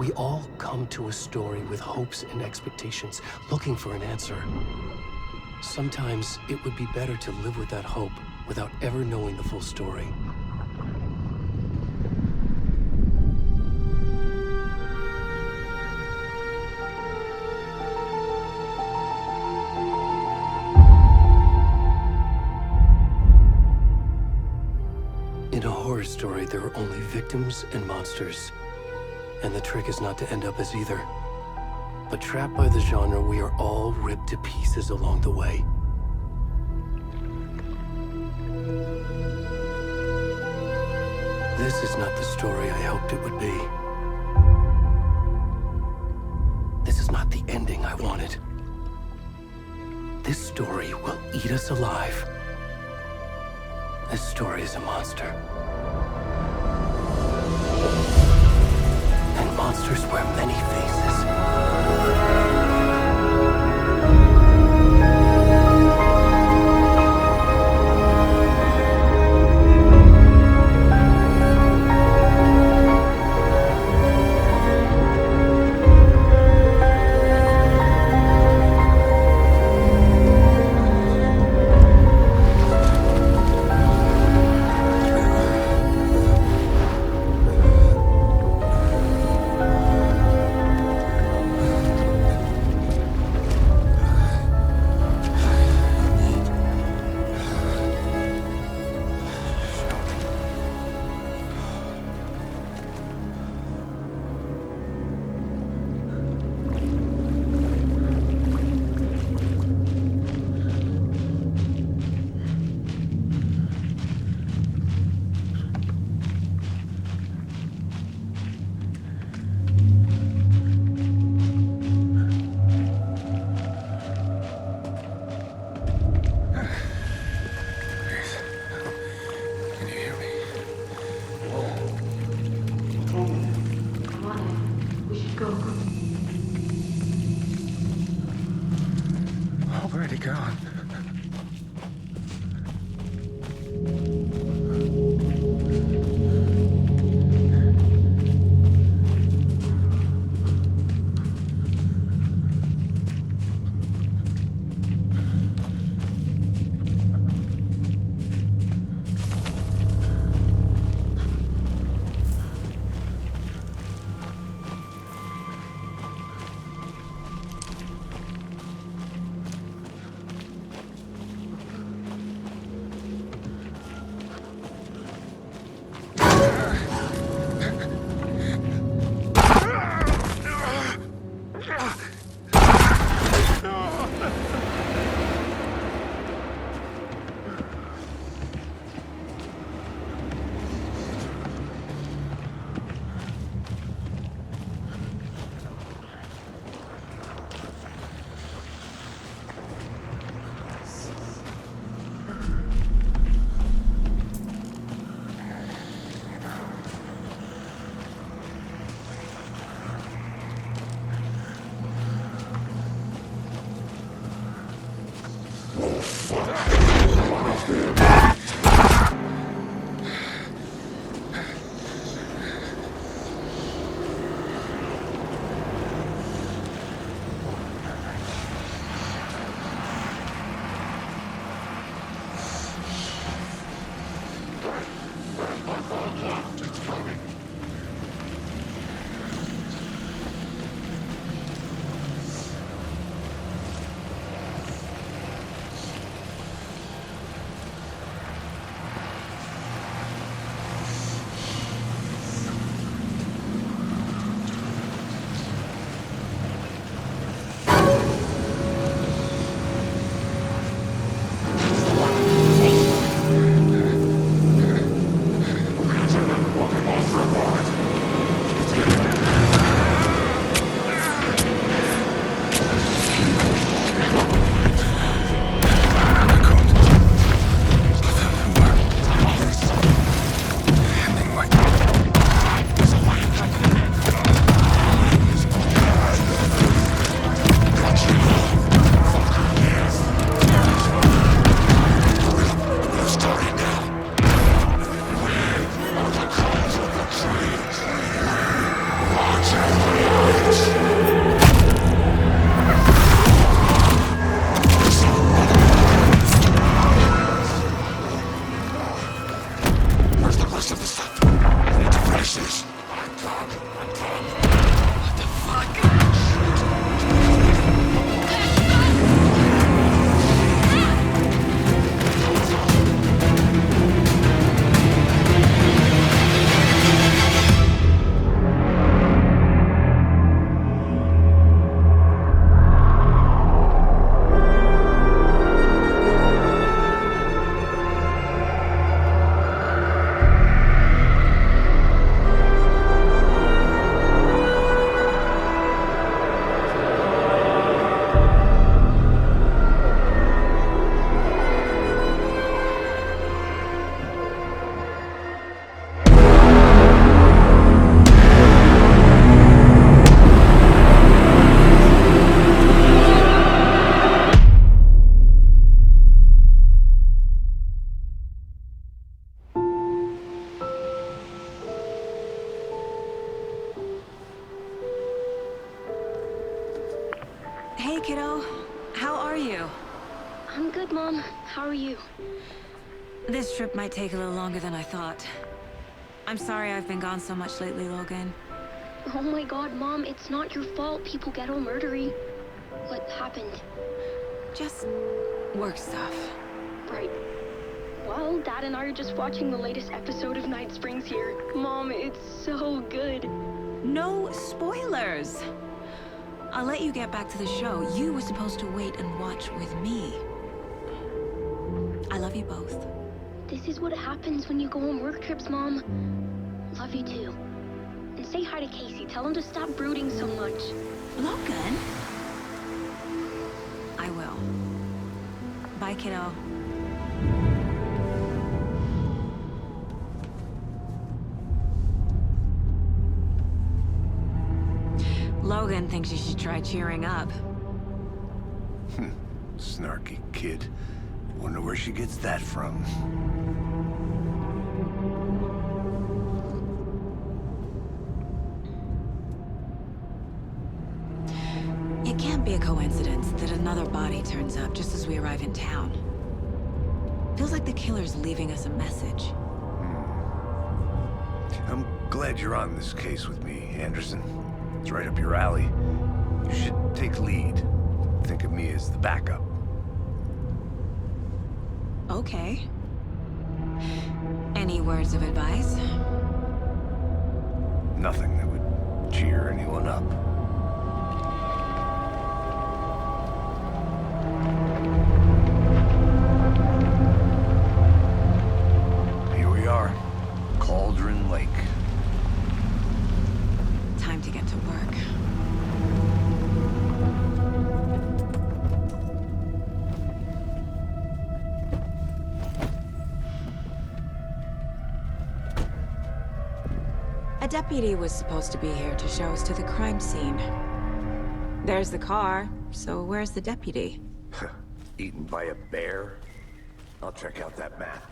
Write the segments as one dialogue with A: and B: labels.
A: We all come to a story with hopes and expectations, looking for an answer. Sometimes it would be better to live with that hope without ever knowing the full story. In a horror story, there are only victims and monsters. And the trick is not to end up as either. But trapped by the genre, we are all ripped to pieces along the way. This is not the story I hoped it would be. This is not the ending I wanted. This story will eat us alive. This story is a monster. And monsters wear many faces.
B: Already gone. Hey, kiddo. How are you?
C: I'm good, Mom. How are you?
B: This trip might take a little longer than I thought. I'm sorry I've been gone so much lately, Logan.
C: Oh my god, Mom, it's not your fault people get all murdery. What happened?
B: Just work stuff.
C: Right. Well, Dad and I are just watching the latest episode of Night Springs here. Mom, it's so good.
B: No spoilers! I'll let you get back to the show. You were supposed to wait and watch with me. I love you both.
C: This is what happens when you go on work trips, Mom. Love you too. And say hi to Casey. Tell him to stop brooding so much.
B: Logan? I will. Bye, kiddo. Logan thinks you should try cheering up.
D: Snarky kid. Wonder where she gets that from.
B: It can't be a coincidence that another body turns up just as we arrive in town. Feels like the killer's leaving us a message.
D: I'm glad you're on this case with me, Anderson. It's right up your alley. You should take lead. Think of me as the backup.
B: Okay. Any words of advice?
D: Nothing that would cheer anyone up. Here we are. Cauldron Lake.
B: Time to get to work. A deputy was supposed to be here to show us to the crime scene. There's the car, so where's the deputy?
D: Eaten by a bear? I'll check out that map.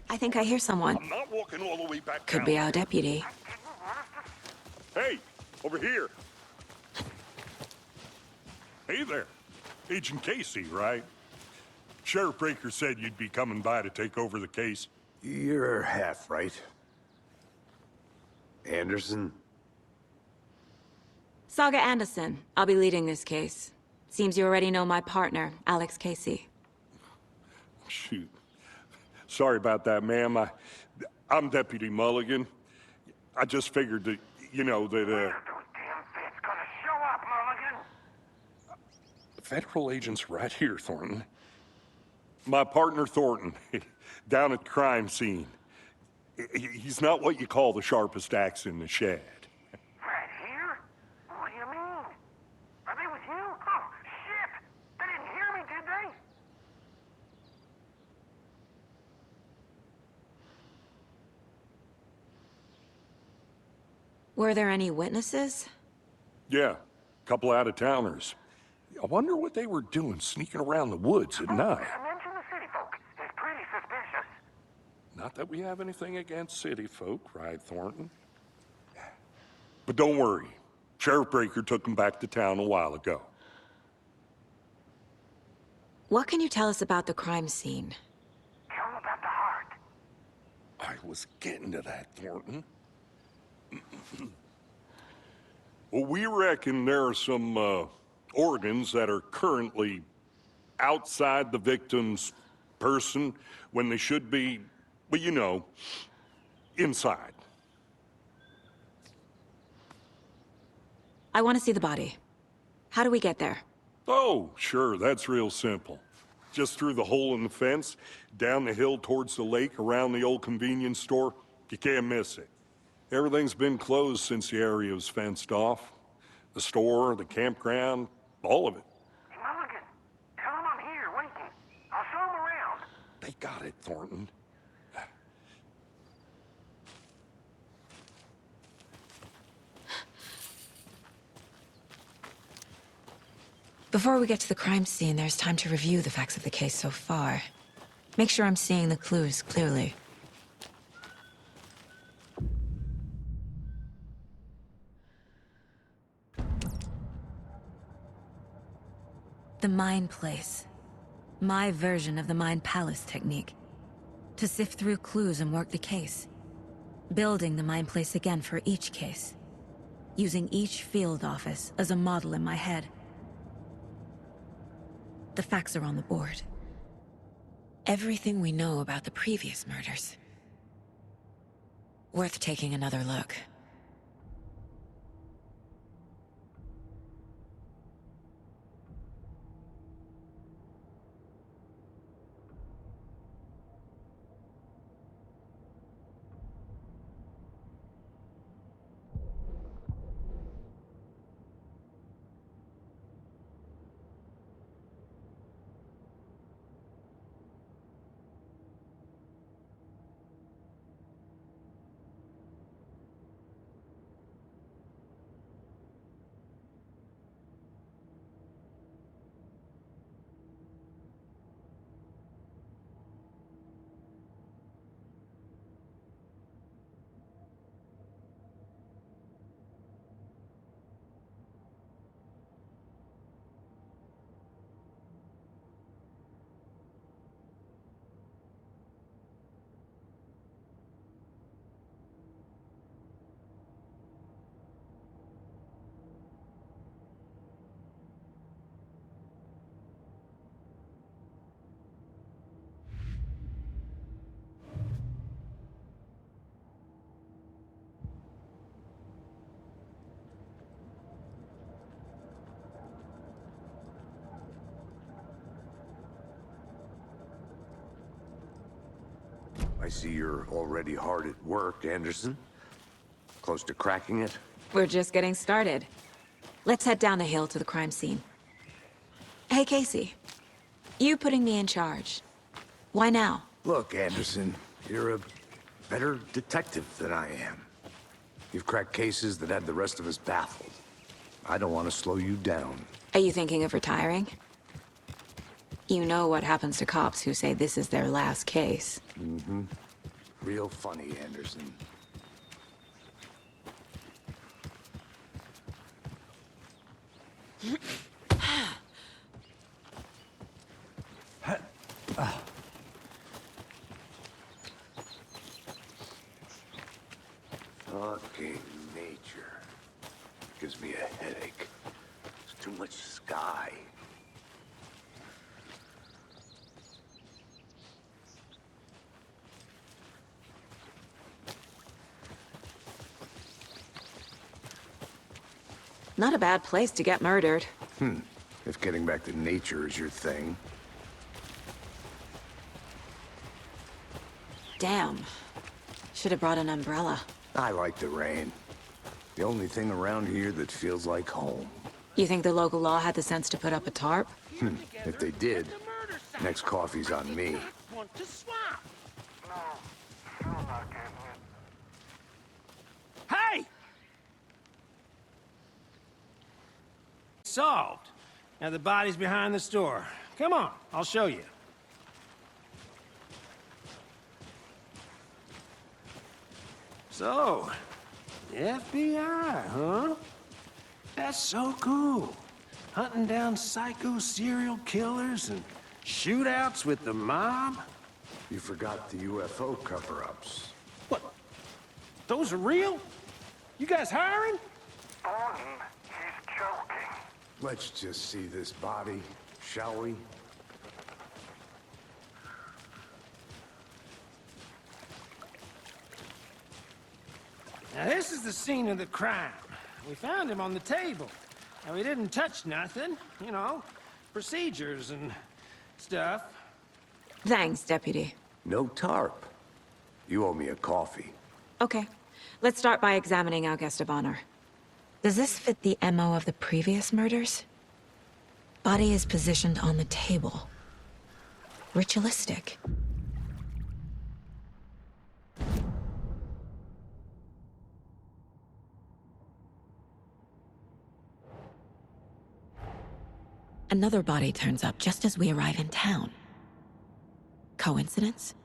B: I think I hear someone.
E: I'm not walking all the way back
B: Could
E: down.
B: be our deputy.
E: Hey, over here. Hey there. Agent Casey, right? Sheriff Breaker said you'd be coming by to take over the case.
D: You're half right. Anderson?
B: Saga Anderson. I'll be leading this case. Seems you already know my partner, Alex Casey.
E: Shoot. Sorry about that, ma'am. I'm Deputy Mulligan. I just figured that, you know, that,
F: Those damn feds gonna show up, Mulligan.
E: federal agent's right here, Thornton. My partner, Thornton, down at the crime scene. He's not what you call the sharpest axe in the shed.
F: Right here? What do you mean? Are they with you? Oh, shit! They didn't hear me, did they?
B: Were there any witnesses?
E: Yeah, a couple out-of-towners. I wonder what they were doing sneaking around the woods at night.
F: Mention the city folk. It's pretty suspicious.
E: Not that we have anything against city folk, right, Thornton? But don't worry. Sheriff Breaker took them back to town a while ago.
B: What can you tell us about the crime scene?
F: Tell them about the heart.
E: I was getting to that, Thornton. Well, we reckon there are some, organs that are currently outside the victim's person when they should be, well, you know, inside.
B: I want to see the body. How do we get there?
E: Oh, sure, that's real simple. Just through the hole in the fence, down the hill towards the lake, around the old convenience store. You can't miss it. Everything's been closed since the area was fenced off. The store, the campground, all of it.
F: Mulligan, tell them I'm here, waiting. I'll show them around.
E: They got it, Thornton.
B: Before we get to the crime scene, there's time to review the facts of the case so far. Make sure I'm seeing the clues clearly. The Mind Place. My version of the Mind Palace technique. To sift through clues and work the case. Building the Mind Place again for each case. Using each field office as a model in my head. The facts are on the board. Everything we know about the previous murders. Worth taking another look.
D: I see you're already hard at work, Anderson. Close to cracking it?
B: We're just getting started. Let's head down the hill to the crime scene. Hey, Casey. You putting me in charge. Why now?
D: Look, Anderson, you're a better detective than I am. You've cracked cases that had the rest of us baffled. I don't want to slow you down.
B: Are you thinking of retiring? You know what happens to cops who say this is their last case.
D: Mm-hmm. Real funny, Anderson. Fucking nature. Gives me a headache. There's too much sky.
B: Not a bad place to get murdered.
D: If getting back to nature is your thing.
B: Damn. Should have brought an umbrella.
D: I like the rain. The only thing around here that feels like home.
B: You think the local law had the sense to put up a tarp?
D: If they did, next coffee's on me.
F: Want to swap? No, still not getting it. Hey! Solved. Now the body's behind the store. Come on, I'll show you. So, the FBI, huh? That's so cool. Hunting down psycho serial killers and shootouts with the mob?
D: You forgot the UFO cover-ups.
F: What? Those are real? You guys hiring? Thornton, he's joking.
D: Let's just see this body, shall we?
F: Now this is the scene of the crime. We found him on the table. Now we didn't touch nothing, you know, procedures and stuff.
B: Thanks, Deputy.
D: No tarp. You owe me a coffee.
B: Okay. Let's start by examining our guest of honor. Does this fit the MO of the previous murders? Body is positioned on the table. Ritualistic. Another body turns up just as we arrive in town. Coincidence?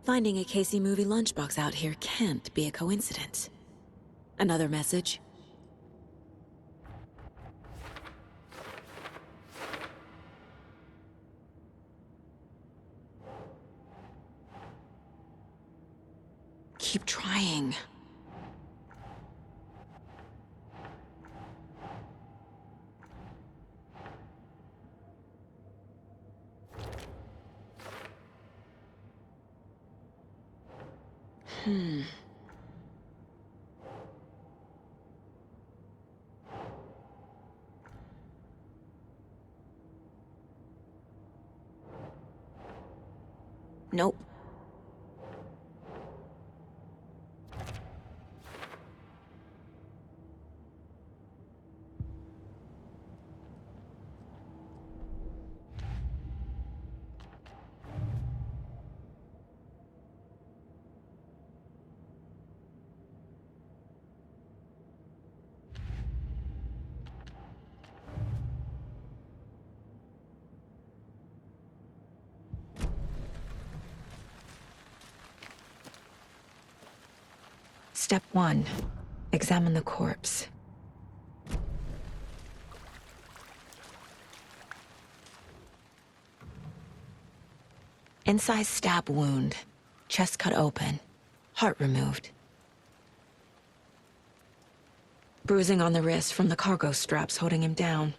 B: Finding a Casey movie lunchbox out here can't be a coincidence. Another message? Keep trying. Nope. Step 1. Examine the corpse. Incised stab wound. Chest cut open. Heart removed. Bruising on the wrist from the cargo straps holding him down.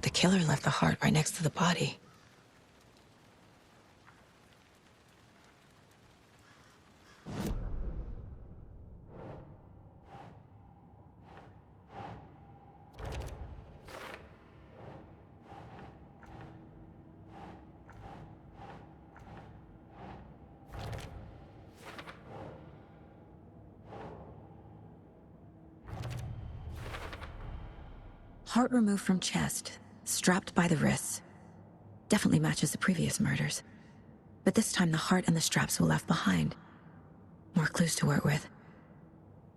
B: The killer left the heart right next to the body. Heart removed from chest, strapped by the wrists. Definitely matches the previous murders. But this time the heart and the straps were left behind. More clues to work with.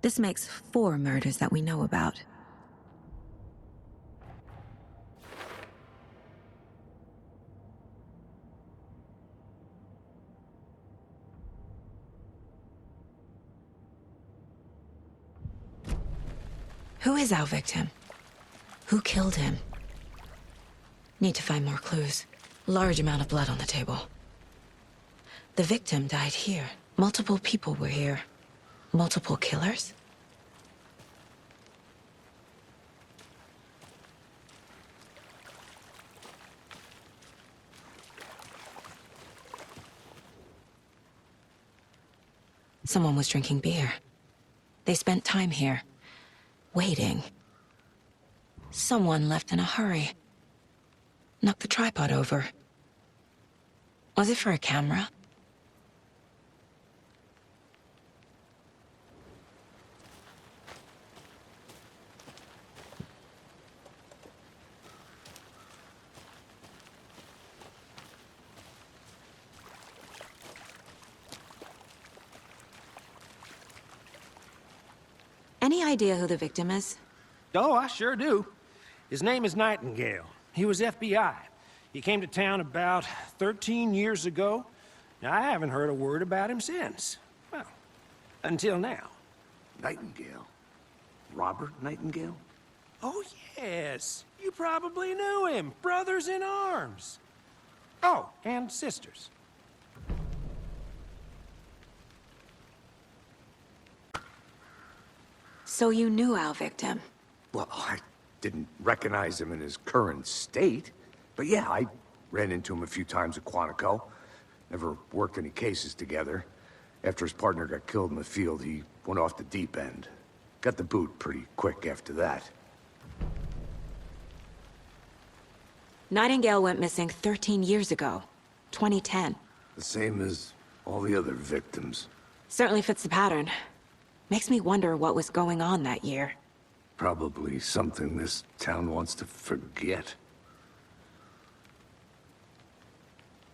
B: This makes 4 murders that we know about. Who is our victim? Who killed him? Need to find more clues. Large amount of blood on the table. The victim died here. Multiple people were here. Multiple killers? Someone was drinking beer. They spent time here, waiting. Someone left in a hurry. Knocked the tripod over. Was it for a camera? Any idea who the victim is?
F: Oh, I sure do. His name is Nightingale. He was FBI. He came to town about 13 years ago. Now, I haven't heard a word about him since. Well, until now.
D: Nightingale? Robert Nightingale?
F: Oh, yes. You probably knew him. Brothers in arms. Oh, and sisters.
B: So you knew our victim?
D: Well, I didn't recognize him in his current state. But yeah, I ran into him a few times at Quantico. Never worked any cases together. After his partner got killed in the field, he went off the deep end. Got the boot pretty quick after that.
B: Nightingale went missing 13 years ago. 2010.
D: The same as all the other victims.
B: Certainly fits the pattern. Makes me wonder what was going on that year.
D: Probably something this town wants to forget.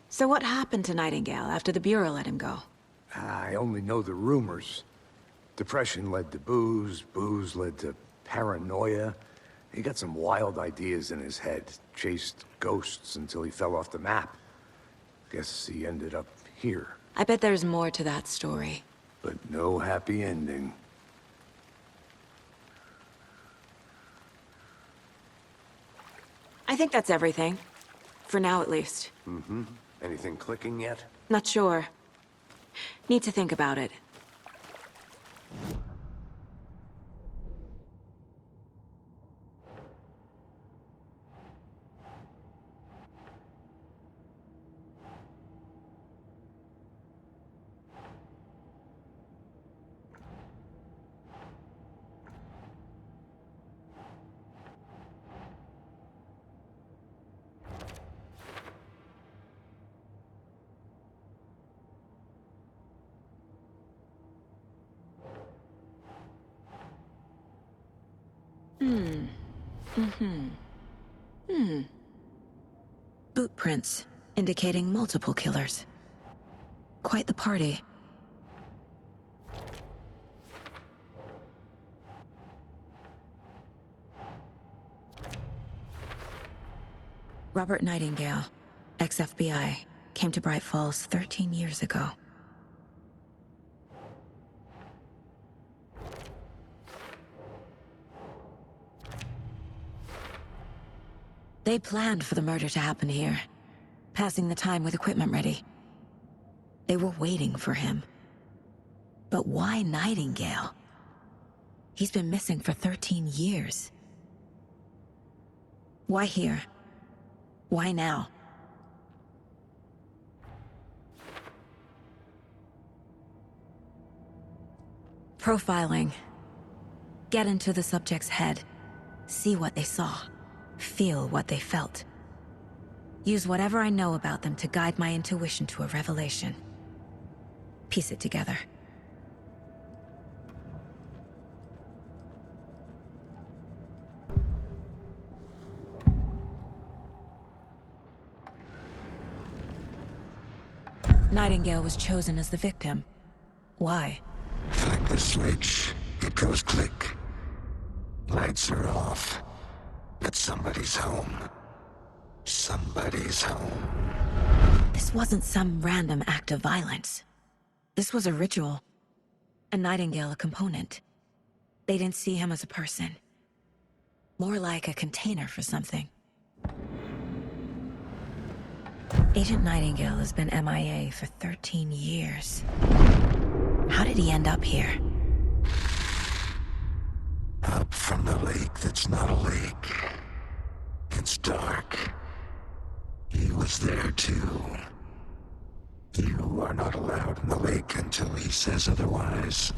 B: So what happened to Nightingale after the Bureau let him go?
D: I only know the rumors. Depression led to booze, booze led to paranoia. He got some wild ideas in his head, chased ghosts until he fell off the map. Guess he ended up here.
B: I bet there's more to that story.
D: But no happy ending.
B: I think that's everything. For now, at least.
D: Anything clicking yet?
B: Not sure. Need to think about it. Boot prints, indicating multiple killers. Quite the party. Robert Nightingale, ex-FBI, came to Bright Falls 13 years ago. They planned for the murder to happen here, passing the time with equipment ready. They were waiting for him. But why Nightingale? He's been missing for 13 years. Why here? Why now? Profiling. Get into the subject's head. See what they saw. Feel what they felt. Use whatever I know about them to guide my intuition to a revelation. Piece it together. Nightingale was chosen as the victim. Why?
G: Flick the switch, it goes click. Lights are off. But somebody's home. Somebody's home.
B: This wasn't some random act of violence. This was a ritual. And Nightingale a component. They didn't see him as a person. More like a container for something. Agent Nightingale has been MIA for 13 years. How did he end up here?
G: Up from the lake that's not a lake. It's dark. He was there too. You are not allowed in the lake until he says otherwise.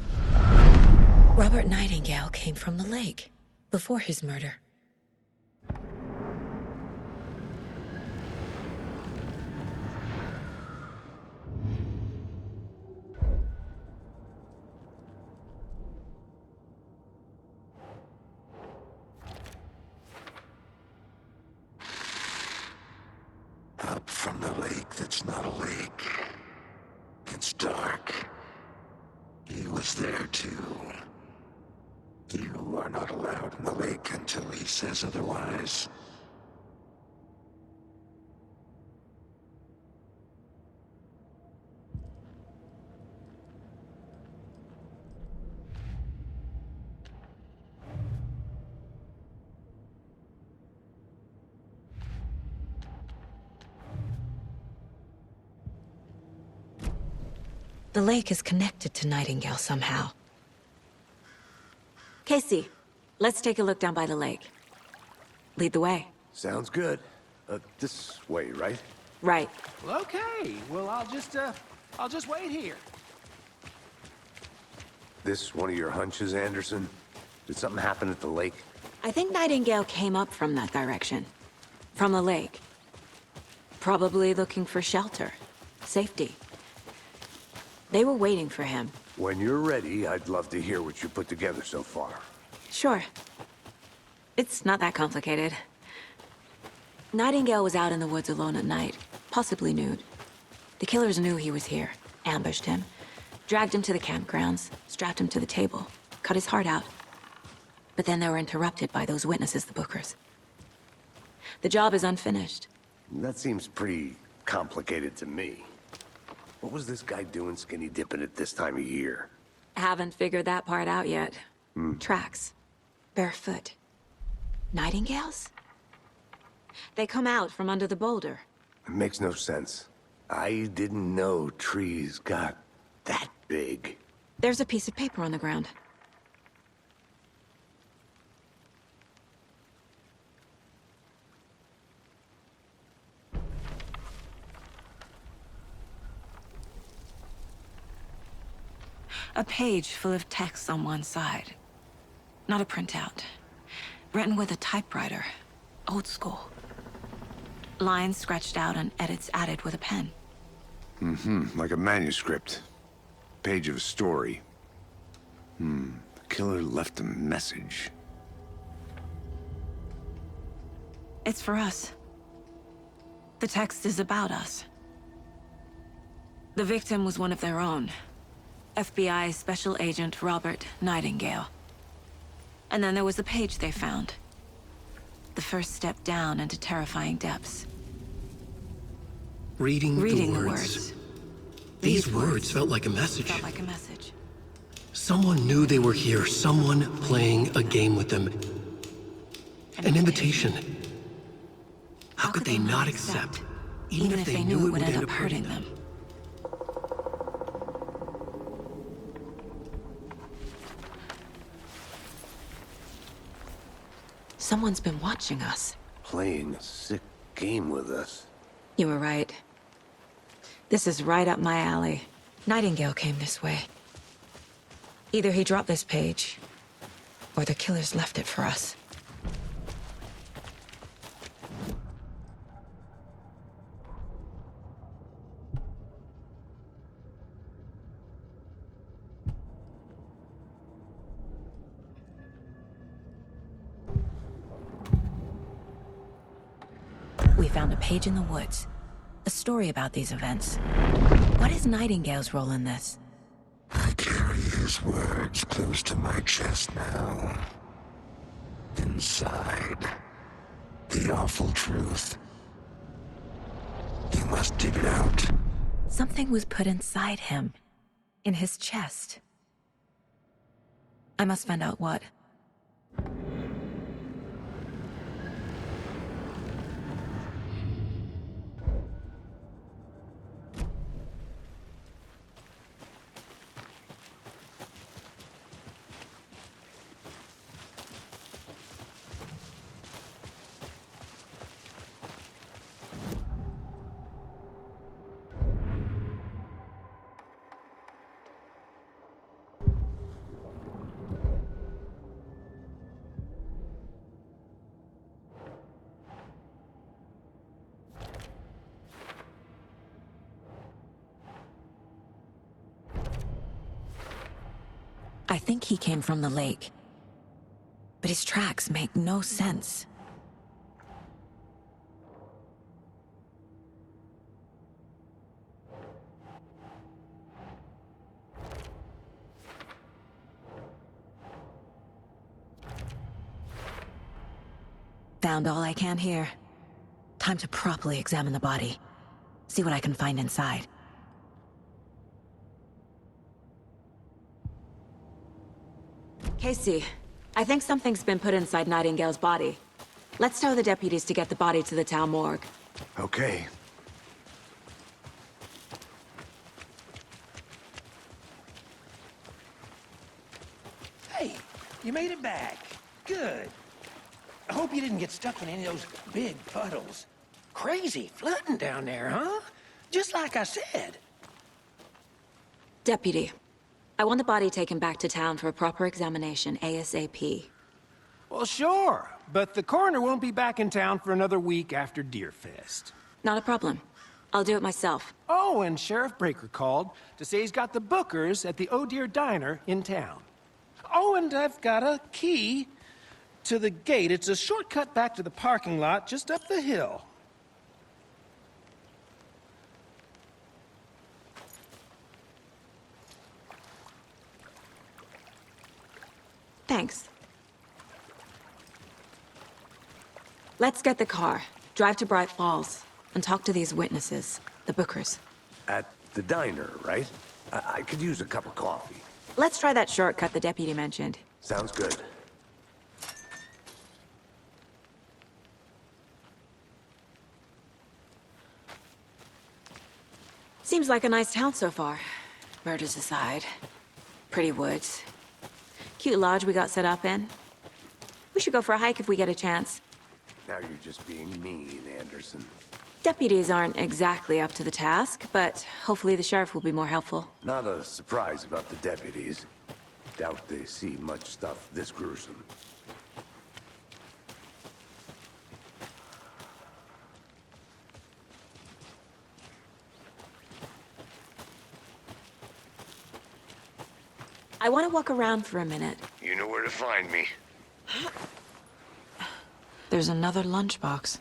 B: Robert Nightingale came from the lake, before his murder.
G: Up from the lake that's not a lake. It's dark. He was there too. You are not allowed in the lake until he says otherwise.
B: The lake is connected to Nightingale somehow. Casey, let's take a look down by the lake. Lead the way.
D: Sounds good. This way, right?
B: Right.
F: Well, okay. Well, I'll just wait here.
D: This one of your hunches, Anderson? Did something happen at the lake?
B: I think Nightingale came up from that direction. From the lake. Probably looking for shelter. Safety. They were waiting for him.
D: When you're ready, I'd love to hear what you put together so far.
B: Sure. It's not that complicated. Nightingale was out in the woods alone at night, possibly nude. The killers knew he was here, ambushed him, dragged him to the campgrounds, strapped him to the table, cut his heart out. But then they were interrupted by those witnesses, the Bookers. The job is unfinished.
D: That seems pretty complicated to me. What was this guy doing skinny dipping at this time of year?
B: Haven't figured that part out yet. Tracks. Barefoot. Nightingales? They come out from under the boulder.
D: It makes no sense. I didn't know trees got that big.
B: There's a piece of paper on the ground. A page full of text on one side. Not a printout. Written with a typewriter. Old school. Lines scratched out and edits added with a pen.
D: Like a manuscript. Page of a story. The killer left a message.
B: It's for us. The text is about us. The victim was one of their own. FBI Special Agent Robert Nightingale. And then there was the page they found. The first step down into terrifying depths.
A: Reading
B: The
A: the words. These words felt like a message.
B: Felt like a message.
A: Someone knew they were here. Someone playing a game with them. An invitation. How could they not accept? Even if they knew it would end up hurting them. Someone's been watching us.
D: Playing a sick game with us.
B: You were right. This is right up my alley. Nightingale came this way. Either he dropped this page, or the killers left it for us. We found a page in the woods. A story about these events. What is Nightingale's role in this?
G: I carry his words close to my chest now. Inside, the awful truth. You must dig it out.
B: Something was put inside him. In his chest. I must find out what. I think he came from the lake. But his tracks make no sense. Found all I can here. Time to properly examine the body. See what I can find inside. Casey, I think something's been put inside Nightingale's body. Let's tell the deputies to get the body to the town morgue.
D: Okay.
F: Hey, you made it back. Good. I hope you didn't get stuck in any of those big puddles. Crazy flooding down there, huh? Just like I said.
B: Deputy, I want the body taken back to town for a proper examination ASAP.
F: Well, sure, but the coroner won't be back in town for another week after Deerfest.
B: Not a problem. I'll do it myself.
F: Oh, and Sheriff Breaker called to say he's got the Bookers at the Oh Deer Diner in town. Oh, and I've got a key to the gate. It's a shortcut back to the parking lot just up the hill.
B: Thanks. Let's get the car, drive to Bright Falls, and talk to these witnesses, the Bookers.
D: At the diner, right? I could use a cup of coffee.
B: Let's try that shortcut the deputy mentioned.
D: Sounds good.
B: Seems like a nice town so far. Murders aside. Pretty woods. Cute lodge we got set up in. We should go for a hike if we get a chance.
D: Now you're just being mean, Anderson.
B: Deputies aren't exactly up to the task, but hopefully the sheriff will be more helpful.
D: Not a surprise about the deputies. Doubt they see much stuff this gruesome.
B: I want to walk around for a minute.
D: You know where to find me.
B: There's another lunchbox.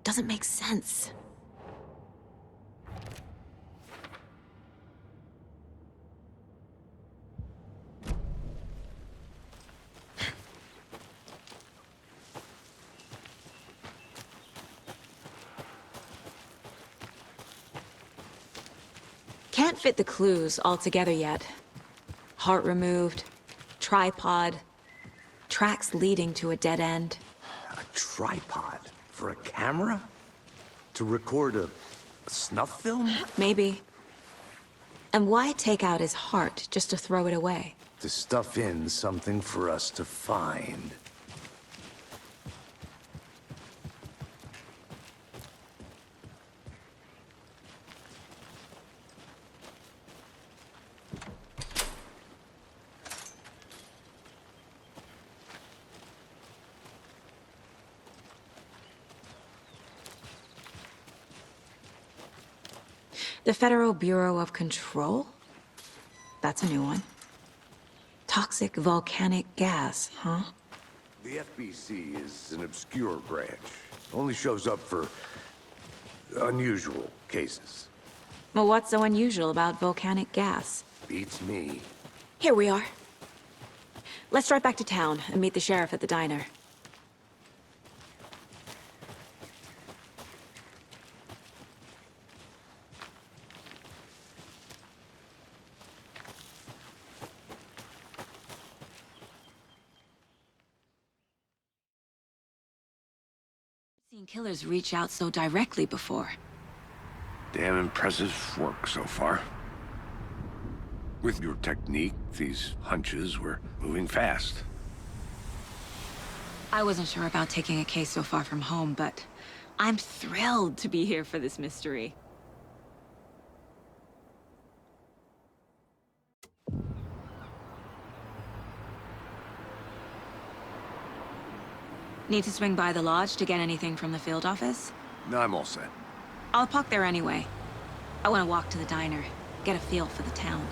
B: Doesn't make sense. Can't fit the clues all together yet. Heart removed, tripod, tracks leading to a dead end.
D: A tripod? For a camera? To record a snuff film?
B: Maybe. And why take out his heart just to throw it away?
D: To stuff in something for us to find.
B: The Federal Bureau of Control? That's a new one. Toxic volcanic gas, huh?
D: The FBC is an obscure branch. Only shows up for unusual cases.
B: Well, what's so unusual about volcanic gas?
D: Beats me.
B: Here we are. Let's drive back to town and meet the sheriff at the diner. Seen killers reach out so directly before.
D: Damn impressive work so far. With your technique, these hunches were moving fast.
B: I wasn't sure about taking a case so far from home, but I'm thrilled to be here for this mystery. Need to swing by the lodge to get anything from the field office?
D: No, I'm all set.
B: I'll park there anyway. I want to walk to the diner, get a feel for the town.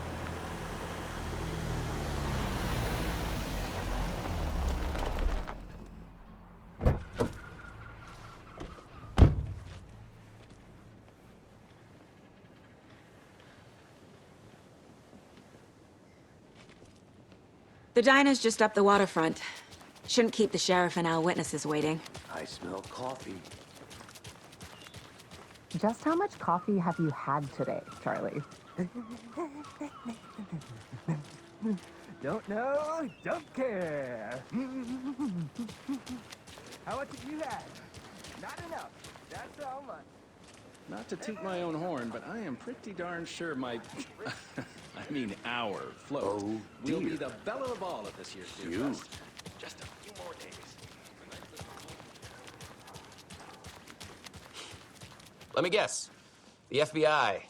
B: The diner's just up the waterfront. Shouldn't keep the sheriff and our witnesses waiting.
D: I smell coffee.
H: Just how much coffee have you had today, Charlie? Don't know, don't care. How much have you had? Not enough. That's how much.
I: Not to toot my own horn, but I am pretty darn sure my... I mean our float will be the belle of the ball at this year's Deer Fest. Just a few more days.
J: Let me guess. The FBI.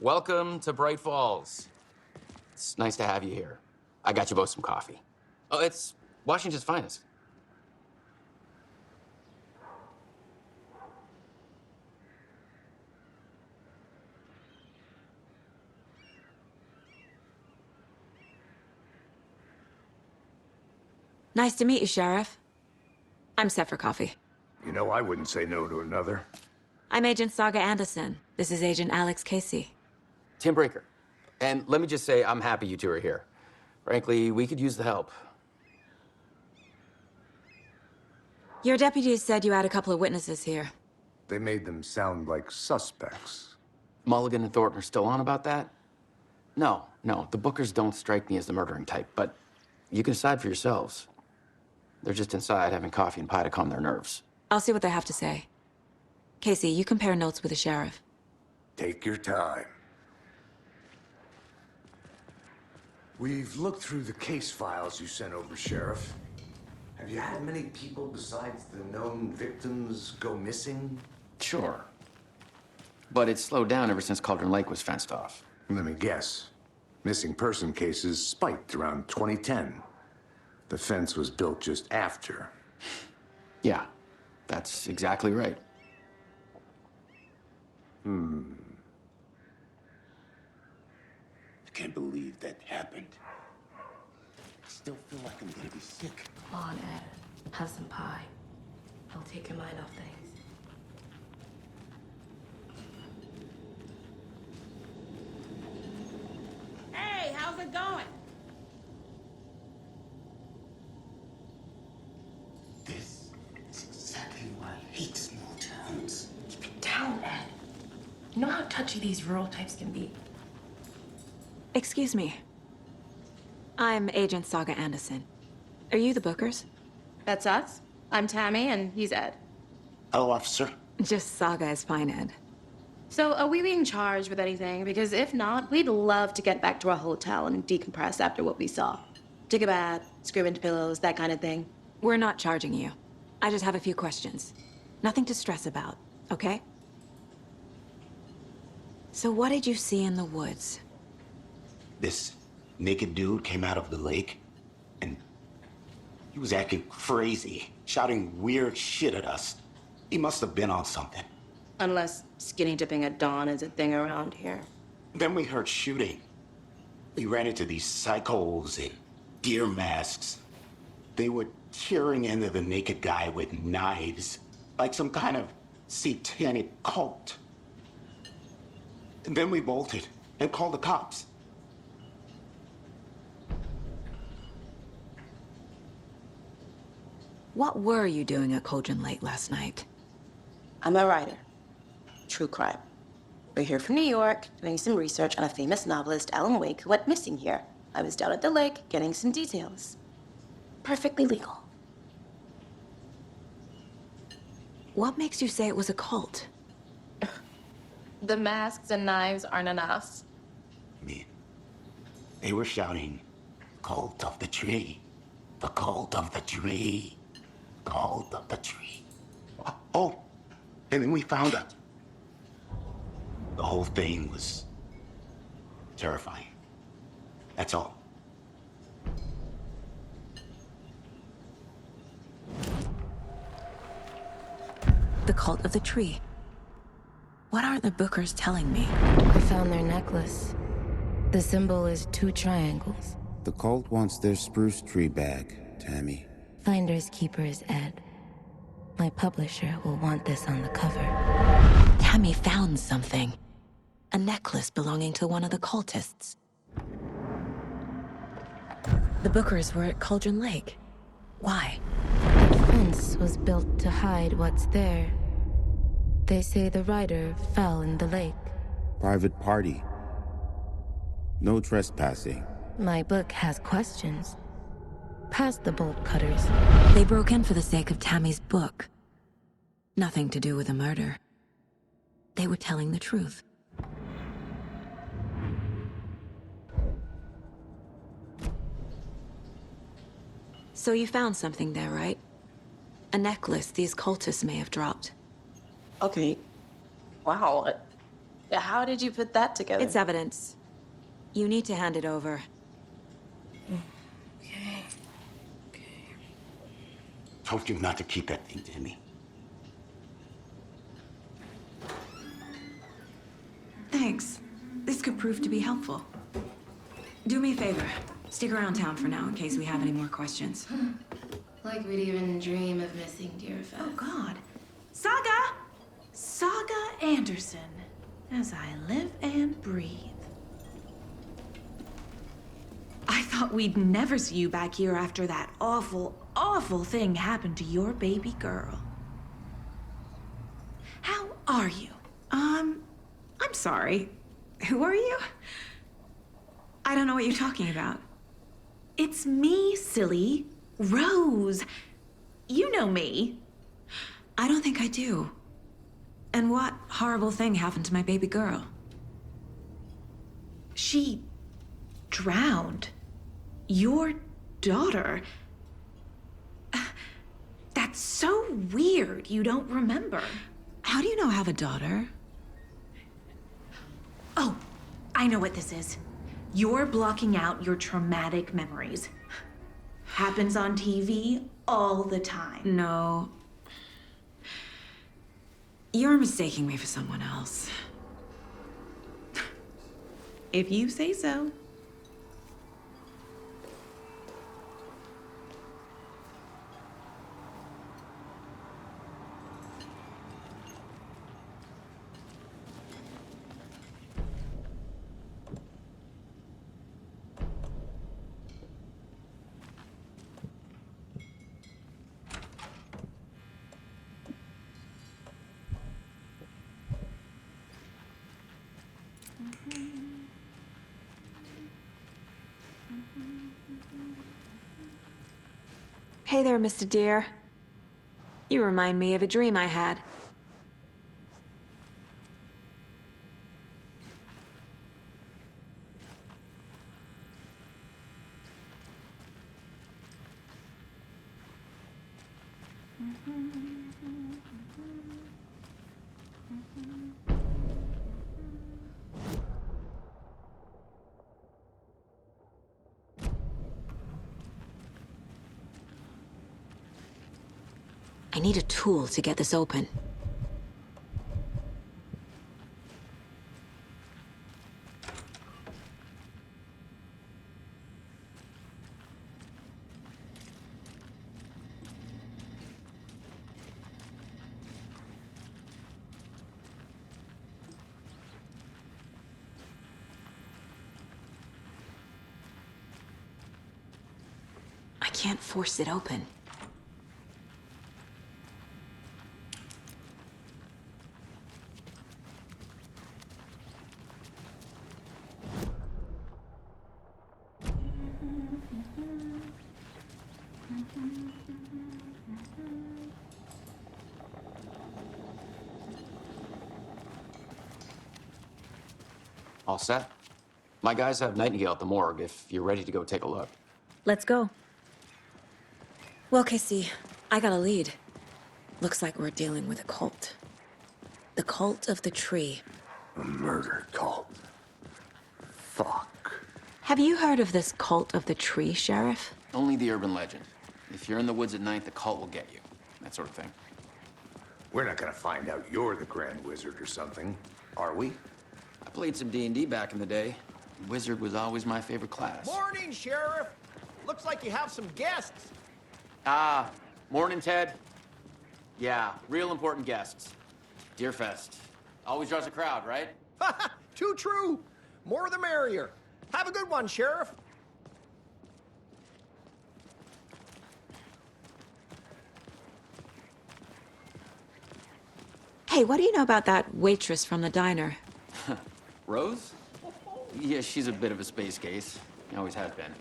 J: Welcome to Bright Falls. It's nice to have you here. I got you both some coffee. Oh, it's Washington's finest.
B: Nice to meet you, Sheriff. I'm set for coffee.
D: You know, I wouldn't say no to another.
B: I'm Agent Saga Anderson. This is Agent Alex Casey.
J: Tim Breaker. And let me just say, I'm happy you two are here. Frankly, we could use the help.
B: Your deputies said you had a couple of witnesses here.
D: They made them sound like suspects.
J: Mulligan and Thornton are still on about that? No, the Bookers don't strike me as the murdering type, but you can decide for yourselves. They're just inside having coffee and pie to calm their nerves.
B: I'll see what they have to say. Casey, you compare notes with the sheriff.
D: Take your time. We've looked through the case files you sent over, Sheriff. Have you had many people besides the known victims go missing?
J: Sure. But it's slowed down ever since Cauldron Lake was fenced off.
D: Let me guess. Missing person cases spiked around 2010. The fence was built just after.
J: Yeah, that's exactly right.
G: I can't believe that happened. I still feel like I'm gonna be sick.
K: Come on, Ed. Have some pie. It'll take your mind off things.
L: Hey, how's it going?
G: This is exactly why I hate small towns.
K: Keep it down, Ed. You know how touchy these rural types can be.
B: Excuse me. I'm Agent Saga Anderson. Are you the Bookers?
L: That's us. I'm Tammy, and he's Ed.
G: Hello, officer.
B: Just Saga is fine, Ed.
L: So, are we being charged with anything? Because if not, we'd love to get back to our hotel and decompress after what we saw. Take a bath, scream into pillows, that kind of thing.
B: We're not charging you. I just have a few questions. Nothing to stress about, okay? So what did you see in the woods?
G: This naked dude came out of the lake, and he was acting crazy, shouting weird shit at us. He must have been on something.
L: Unless skinny dipping at dawn is a thing around here.
G: Then we heard shooting. We ran into these psychos in deer masks. They were tearing into the naked guy with knives, like some kind of satanic cult. And then we bolted and called the cops.
B: What were you doing at Cauldron Lake last night?
L: I'm a writer. True crime. We're here from New York, doing some research on a famous novelist, Alan Wake, who went missing here. I was down at the lake, getting some details. Perfectly legal.
B: What makes you say it was a cult?
L: The masks and knives aren't enough.
G: I mean, they were shouting, "Cult of the tree, the cult of the tree, cult of the tree." Oh, and then we found out. The whole thing was terrifying. That's all.
B: The cult of the tree. What are the Bookers telling me?
K: I found their necklace. The symbol is 2 triangles.
M: The cult wants their spruce tree back, Tammy.
K: Finders keepers, Ed. My publisher will want this on the cover.
B: Tammy found something. A necklace belonging to one of the cultists. The Bookers were at Cauldron Lake. Why?
K: The fence was built to hide what's there. They say the rider fell in the lake.
M: Private party. No trespassing.
K: My book has questions. Past the bolt cutters.
B: They broke in for the sake of Tammy's book. Nothing to do with the murder. they were telling the truth. So you found something there, right? A necklace these cultists may have dropped.
L: Okay. Wow. How did you put that together?
B: It's evidence. You need to hand it over.
L: Okay.
G: Told you not to keep that thing to me.
B: Thanks. This could prove to be helpful. Do me a favor. Stick around town for now in case we have any more questions.
K: Like we'd even dream of missing Deerfest.
N: Oh, God. Saga! Saga Anderson. As I live and breathe. I thought we'd never see you back here after that awful, awful thing happened to your baby girl. How are you? I'm sorry. Who are you? I don't know what you're talking about. It's me, silly. Rose. You know me.
B: I don't think I do. And what horrible thing happened to my baby girl?
N: She drowned. Your daughter. That's so weird you don't remember.
B: How do you know I have a daughter?
N: Oh, I know what this is. You're blocking out your traumatic memories. Happens on TV all the time.
B: No. You're mistaking me for someone else.
N: If you say so.
B: Hey there, Mr. Deer. You remind me of a dream I had. I need a tool to get this open. I can't force it open.
J: All set? My guys have Nightingale at the morgue if you're ready to go take a look.
B: Let's go. Well, Casey, I got a lead. Looks like we're dealing with a cult. The cult of the tree.
D: A murder cult. Fuck.
B: Have you heard of this cult of the tree, Sheriff?
J: Only the urban legend. If you're in the woods at night, the cult will get you. That sort of thing.
D: We're not gonna find out you're the Grand Wizard or something, are we?
J: I played some D&D back in the day. Wizard was always my favorite class.
O: Morning, Sheriff. Looks like you have some guests.
J: Ah, morning, Ted. Yeah, real important guests. Deerfest. Always draws a crowd, right?
O: Too true. More the merrier. Have a good one, Sheriff.
B: Hey, what do you know about that waitress from the diner?
J: Rose? Yeah, she's a bit of a space case. Always has been.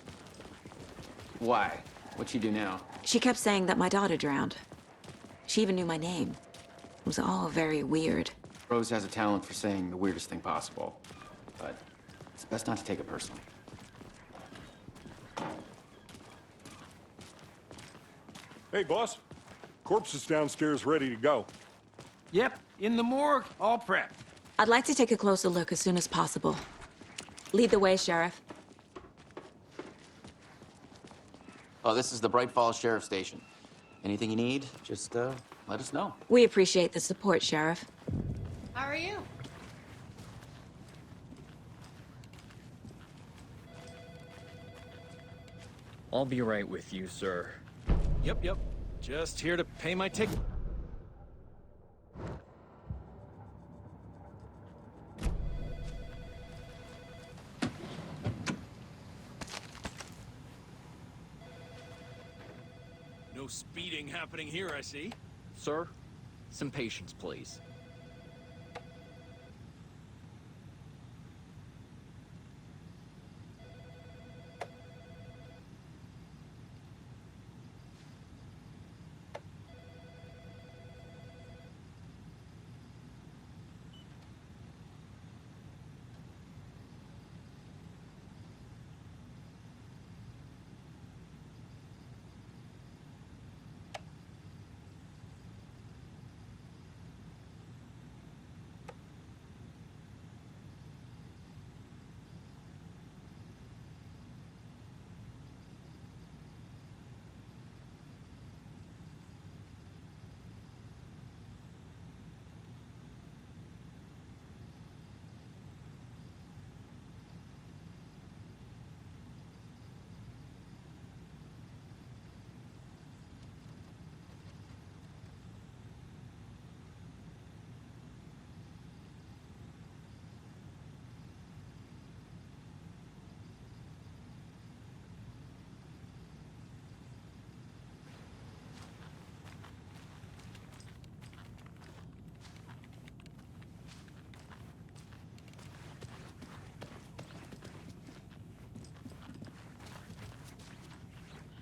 J: Why? What'd she do now?
B: She kept saying that my daughter drowned. She even knew my name. It was all very weird.
J: Rose has a talent for saying the weirdest thing possible, but it's best not to take it personally.
E: Hey, boss. Corpse is downstairs ready to go.
F: Yep, in the morgue, all prepped.
B: I'd like to take a closer look as soon as possible. Lead the way, Sheriff.
J: Oh, this is the Bright Falls Sheriff Station. Anything you need, just let us know.
B: We appreciate the support, Sheriff.
P: How are you?
Q: I'll be right with you, sir.
I: Yep. Just here to pay my ticket. No speeding happening here, I see.
Q: Sir, some patience, please.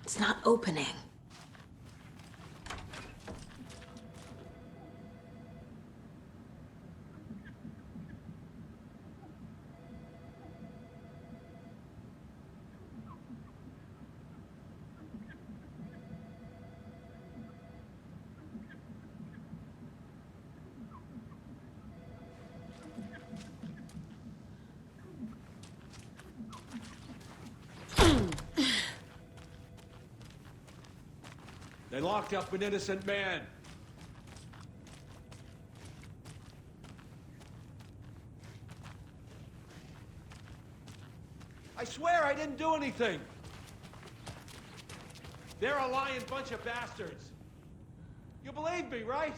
B: It's not opening.
O: They locked up an innocent man. I swear I didn't do anything. They're a lying bunch of bastards. You believe me, right?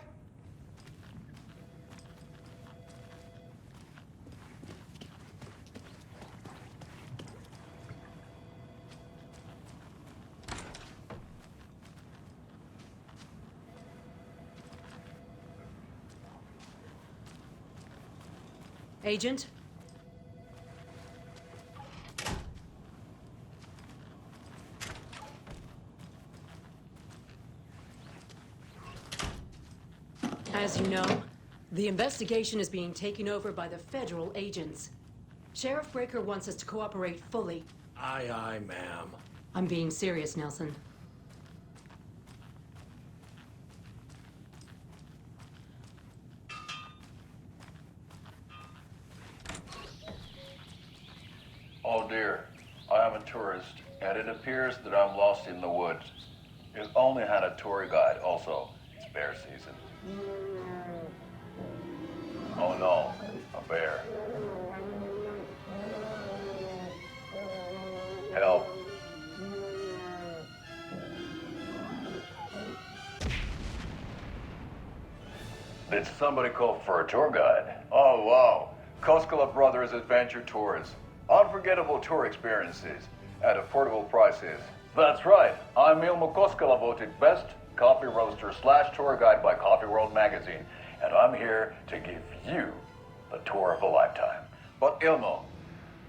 P: Agent? As you know, the investigation is being taken over by the federal agents. Sheriff Breaker wants us to cooperate fully.
O: Aye, ma'am.
P: I'm being serious, Nelson.
R: Oh dear, I am a tourist, and it appears that I'm lost in the woods. You've only had a tour guide, also. It's bear season. Oh no, a bear. Help. Did somebody call for a tour guide? Oh wow, Koskela Brothers Adventure Tours. Unforgettable tour experiences at affordable prices. That's right, I'm Ilmo Koskela, voted best coffee roaster / tour guide by Coffee World magazine, and I'm here to give you the tour of a lifetime. But Ilmo,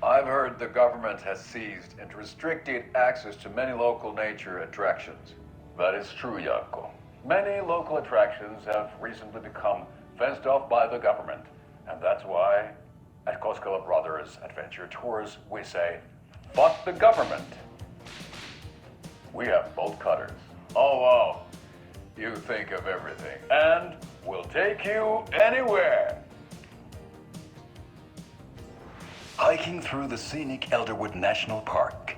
R: I've heard the government has seized and restricted access to many local nature attractions. That is true, Jaakko. Many local attractions have recently become fenced off by the government. And that's why, at Koskela Brothers Adventure Tours, we say, fuck the government. We have bolt cutters. Oh, wow. You think of everything. And we'll take you anywhere. Hiking through the scenic Elderwood National Park.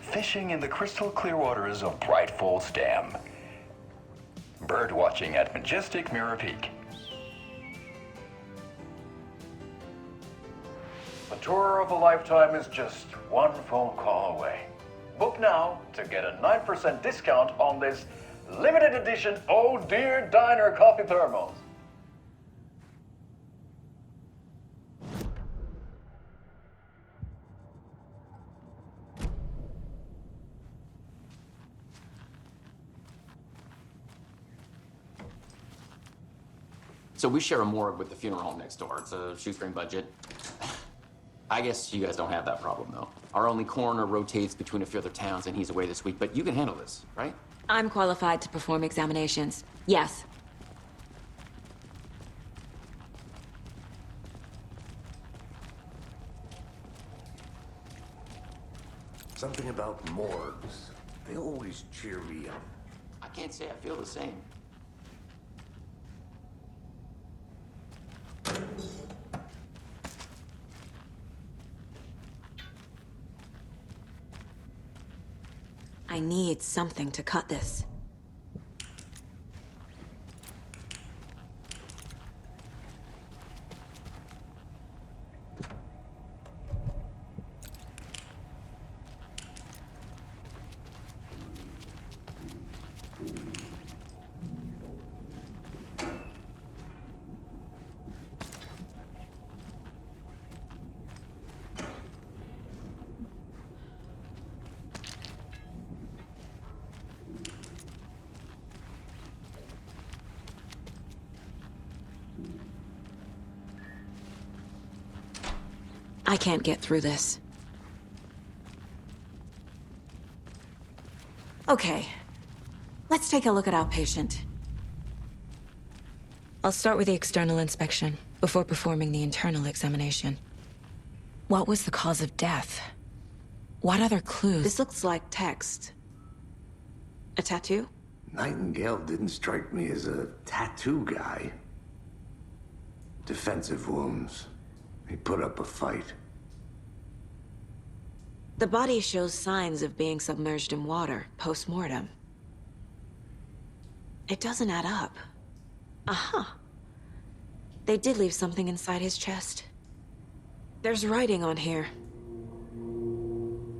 R: Fishing in the crystal clear waters of Bright Falls Dam. Bird watching at majestic Mirror Peak. A tour of a lifetime is just one phone call away. Book now to get a 9% discount on this limited edition Oh Dear Diner coffee thermos.
J: So we share a morgue with the funeral home next door. It's a shoestring budget. I guess you guys don't have that problem, though. Our only coroner rotates between a few other towns, and he's away this week, but you can handle this, right?
B: I'm qualified to perform examinations. Yes.
D: Something about morgues. They always cheer me up.
J: I can't say I feel the same.
B: I need something to cut this. I can't get through this. Okay, let's take a look at our patient. I'll start with the external inspection before performing the internal examination. What was the cause of death? What other clues? This looks like text. A tattoo?
D: Nightingale didn't strike me as a tattoo guy. Defensive wounds. He put up a fight.
B: The body shows signs of being submerged in water, post-mortem. It doesn't add up. Uh-huh. They did leave something inside his chest. There's writing on here.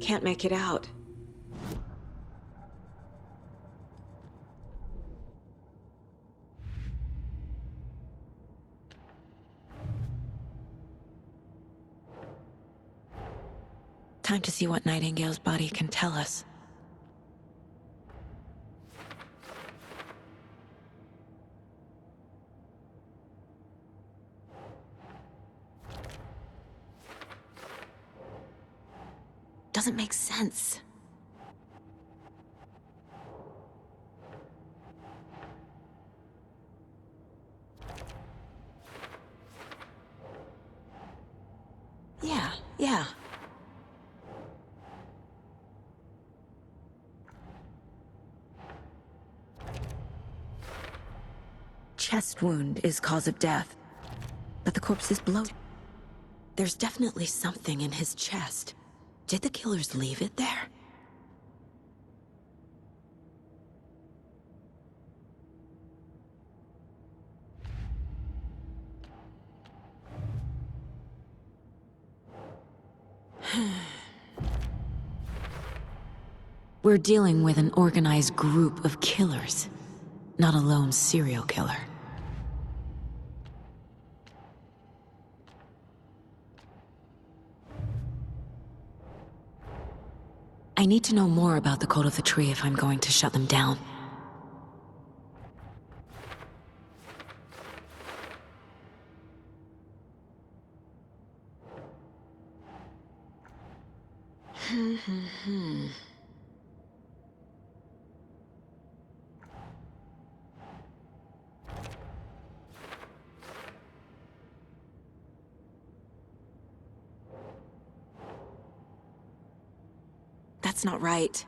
B: Can't make it out. Time to see what Nightingale's body can tell us. Doesn't make sense. Yeah. Chest wound is cause of death, but the corpse is bloated. There's definitely something in his chest. Did the killers leave it there? We're dealing with an organized group of killers, not a lone serial killer. I need to know more about the Code of the Tree if I'm going to shut them down. That's not right.